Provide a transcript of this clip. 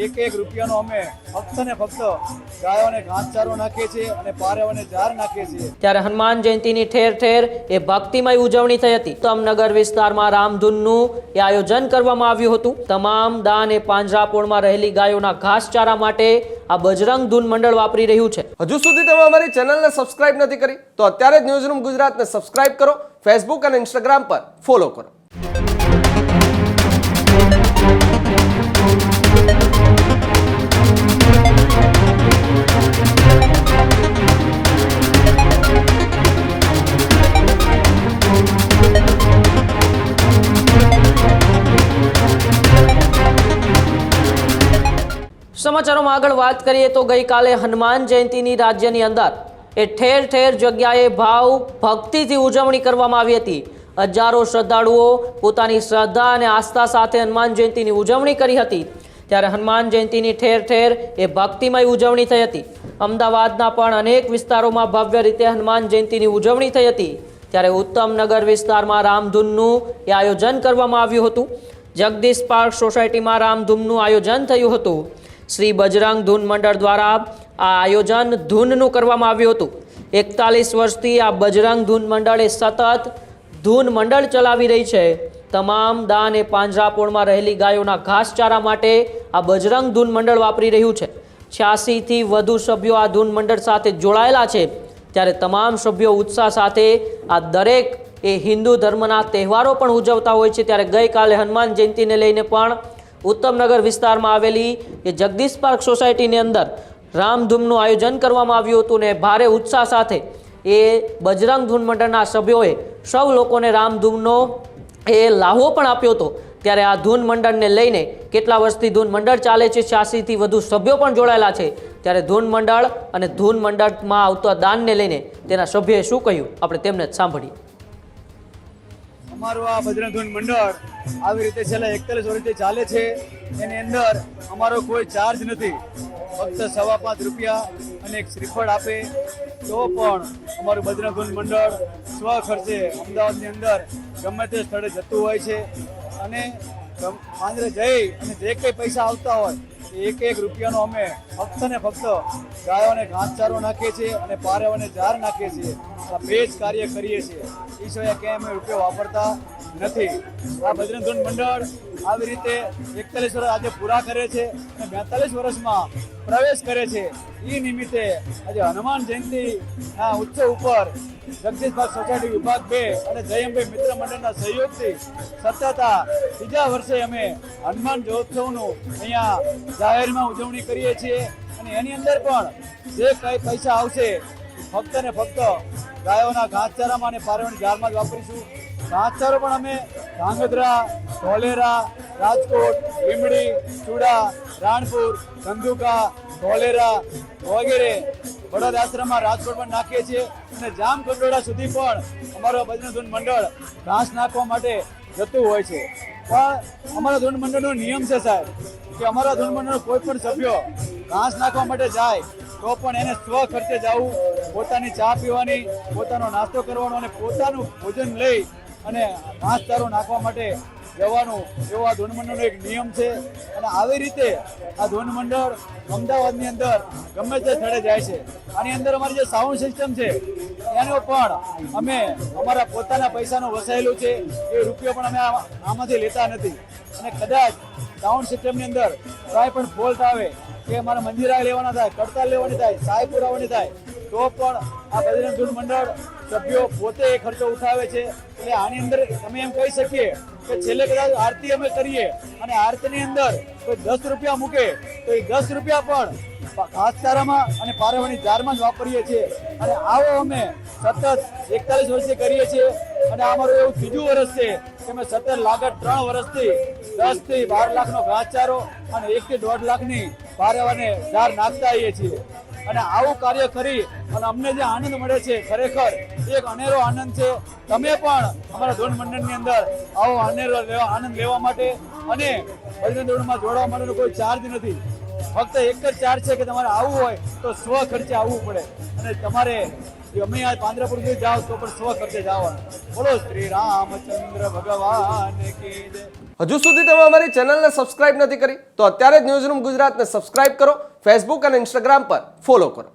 એક એક રૂપિયાનો અમે ફક્ત ને ફક્ત ગાયોને ઘાસચારો નાખીએ છીએ અને પારેઓને ઝાર નાખીએ છીએ। ત્યારે હનુમાન જયંતીની ઠેર ઠેર એ ભક્તિમય ઉજવણી થઈ હતી। ઉત્તમનગર વિસ્તારમાં રામધૂનનું એ આયોજન કરવામાં આવ્યું હતું। તમામ દાન એ પાંજરાપોળમાં રહેલી ગાયોના ઘાસચારા માટે આ બજરંગ ધૂન મંડળ વાપરી રહ્યું છે। હજુ સુધી તમે અમારી ચેનલને સબસ્ક્રાઇબ નથી કરી તો અત્યારે જ ન્યૂઝરૂમ ગુજરાતને સબસ્ક્રાઇબ કરો, ફેસબુક અને ઇન્સ્ટાગ્રામ પર ફોલો કરો। સમાચારોમાં આગળ વાત કરીએ તો ગઈકાલે હનુમાન જયંતીની રાજ્યની અંદર એ ઠેર ઠેર જગ્યાએ ભાવ ભક્તિથી ઉજવણી કરવામાં આવી હતી। હજારો શ્રદ્ધાળુઓ પોતાની શ્રદ્ધા અને આસ્થા સાથે હનુમાન જયંતીની ઉજવણી કરી હતી। ત્યારે હનુમાન જયંતીની ઠેર ઠેર એ ભક્તિમય ઉજવણી થઈ હતી। અમદાવાદના પણ અનેક વિસ્તારોમાં ભવ્ય રીતે હનુમાન જયંતીની ઉજવણી થઈ હતી। ત્યારે ઉત્તમનગર વિસ્તારમાં રામધૂનનું એ આયોજન કરવામાં આવ્યું હતું। જગદીશ પાર્ક સોસાયટીમાં રામધૂનનું આયોજન થયું હતું। શ્રી બજરંગ ધૂન મંડળ દ્વારા આ આયોજન ધૂનનું કરવામાં આવ્યું હતું। 41 વર્ષથી આ બજરંગ ધૂન મંડળ એ સતત ધૂન મંડળ ચલાવી રહી છે। તમામ દાન એ પાંજરાપોળમાં રહેલી ગાયોના ઘાસચારા માટે આ બજરંગ ધૂન મંડળ વાપરી રહ્યું છે। 86 થી વધુ સભ્યો આ ધૂન મંડળ સાથે જોડાયેલા છે। ત્યારે તમામ સભ્યો ઉત્સાહ સાથે આ દરેક એ હિન્દુ ધર્મના તહેવારો પણ ઉજવતા હોય છે। ત્યારે ગઈકાલે હનુમાન જયંતીને લઈને પણ ઉત્તમનગર વિસ્તારમાં આવેલી એ જગદીશ પાર્ક સોસાયટીની અંદર રામધૂનનું આયોજન કરવામાં આવ્યું હતું ને ભારે ઉત્સાહ સાથે એ બજરંગ ધૂન મંડળના સભ્યોએ સૌ લોકોને રામધૂનનો એ લાહો પણ આપ્યો હતો। ત્યારે આ ધૂન મંડળને લઈને કેટલા વર્ષથી ધૂન મંડળ ચાલે છે, 86 થી વધુ સભ્યો પણ જોડાયેલા છે। ત્યારે ધૂન મંડળ અને ધૂન મંડળમાં આવતા દાનને લઈને તેના સભ્યોએ શું કહ્યું આપણે તેમને જ સાંભળીએ। અમારું આ બજરંગ ધૂન મંડળ આવી રીતે છેલ્લા 41 વર્ષથી ચાલે છે। એની અંદર અમારો કોઈ ચાર્જ નથી, ફક્ત 5.25 રૂપિયા અને એક શ્રીફળ આપે તો પણ અમારું બજરંગ ધૂન મંડળ સ્વ ખર્ચે અમદાવાદની અંદર ગમે તે સ્થળે જતું હોય છે અને પાંજરે જઈ અને જે કંઈ પૈસા આવતા હોય એક એક રૂપિયાનો અમે ફક્ત ને ફક્ત ગાયોને ઘાસચારો નાખીએ છીએ અને પારેઓને ઝાર નાખીએ છીએ। આ બે જ કાર્ય કરીએ છીએ, એ સિવાય ક્યાંય અમે રૂપિયો વાપરતા નથી। આ બજરંગ ધૂન મંડળ આવી રીતે 41 વર્ષ આજે પૂરા કરે છે અને 42 વર્ષમાં પ્રવેશ કરે છે। એ નિમિત્તે આજે હનુમાન જયંતિના ઉત્સવ ઉપર જગદીશ પાર્ક સોસાયટી વિભાગ 2 અને જયંભાઈ મિત્ર મંડળના સહયોગથી સતત આ ત્રીજા વર્ષે અમે હનુમાન જયોત્સવનું અહીંયા જાહેરમાં ઉજવણી કરીએ છીએ અને એની અંદર પણ જે કંઈ પૈસા આવશે ફક્ત ને ફક્ત ગાયોના ઘાસચારામાં અને પારેઓની ઝારમાં જ વાપરીશું। ઘાસચારો પણ અમે ધાંગધ્રા, ધોલેરા, રાજકોટ, લીંબડી, ચુડા, રાણપુર, ધંધુકા, ધોલેરા વગેરે બળદ આશ્રમમાં રાજકોટમાં નાખીએ છીએ અને જામકંડોળા સુધી પણ અમારો બજરંગ ધૂન મંડળ ઘાસ નાખવા માટે જતું હોય છે। પણ અમારા ધૂન મંડળનો નિયમ છે સાહેબ કે અમારા ધૂન મંડળનો કોઈ પણ સભ્યો ઘાસ નાખવા માટે જાય તો પણ એને સ્વ ખર્ચે જવું, પોતાની ચા પીવાની, પોતાનો નાસ્તો કરવાનો અને પોતાનું ભોજન લઈ અને ઘાસચારો નાખવા માટે જવાનું એવો આ ધૂન મંડળનો એક નિયમ છે। અને આવી રીતે આ ધૂન મંડળ અમદાવાદની અંદર ગમે તે સ્થળે જાય છે। આની અંદર અમારી જે સાઉન્ડ સિસ્ટમ છે એનો પણ અમે અમારા પોતાના પૈસાનું વસાયેલું છે, એ રૂપિયો પણ અમે આમાંથી લેતા નથી। અને કદાચ સાઉન્ડ સિસ્ટમની અંદર કાંઈ પણ ફોલ્ટ આવે કે અમારા મંજીરા લેવાના થાય, કડતાલ લેવાની થાય, સહાય પુરાવાની થાય તો પણ આ બજરંગ ધૂન મંડળ સભ્યો પોતે એ ખર્ચો ઉઠાવે છે। એટલે આની અંદર અમે એમ કહી શકીએ કે છેલ્લે કદાચ આરતી અમે કરીએ અને આરતીની અંદર કોઈ 10 રૂપિયા મૂકે તો એ 10 રૂપિયા પણ ઘાસચારામાં અને પારેવાની ઝારમાં જ વાપરીએ છીએ। અને આવો અમે સતત 41 વર્ષથી કરીએ છીએ અને આ અમારું એવું ત્રીજું વર્ષ છે કે અમે સતત લાગત 3 વર્ષથી 10 થી 12 લાખનો ઘાસચારો અને 1 થી 1.5 લાખની પારેવાને ઝાર નાખતા આવીએ છીએ। અને આવું કાર્ય કરી અને અમને જે આનંદ મળે છે ખરેખર એક અનેરો આનંદ છે। તમે પણ અમારા ધૂન મંડળની અંદર આવો આનંદ લેવા માટે અને બજરંગ ધૂનમાં જોડવા માટેનો કોઈ ચાર્જ નથી, ફક્ત એક જ ચાર્જ છે કે તમારે આવવું હોય તો સ્વ ખર્ચે આવવું પડે અને તમારે કે અમે આ પાંજરાપુર સુધી જાઓ તો પણ સ્વ ખર્ચે જવાનું. બોલો શ્રી રામચંદ્ર ભગવાન કી જય. હજુ સુધી તમે અમારી ચેનલને સબસ્ક્રાઇબ નથી કરી તો અત્યારે જ ન્યૂઝરૂમ ગુજરાતને સબસ્ક્રાઇબ કરો, ફેસબુક અને ઇન્સ્ટાગ્રામ પર ફોલો કરો.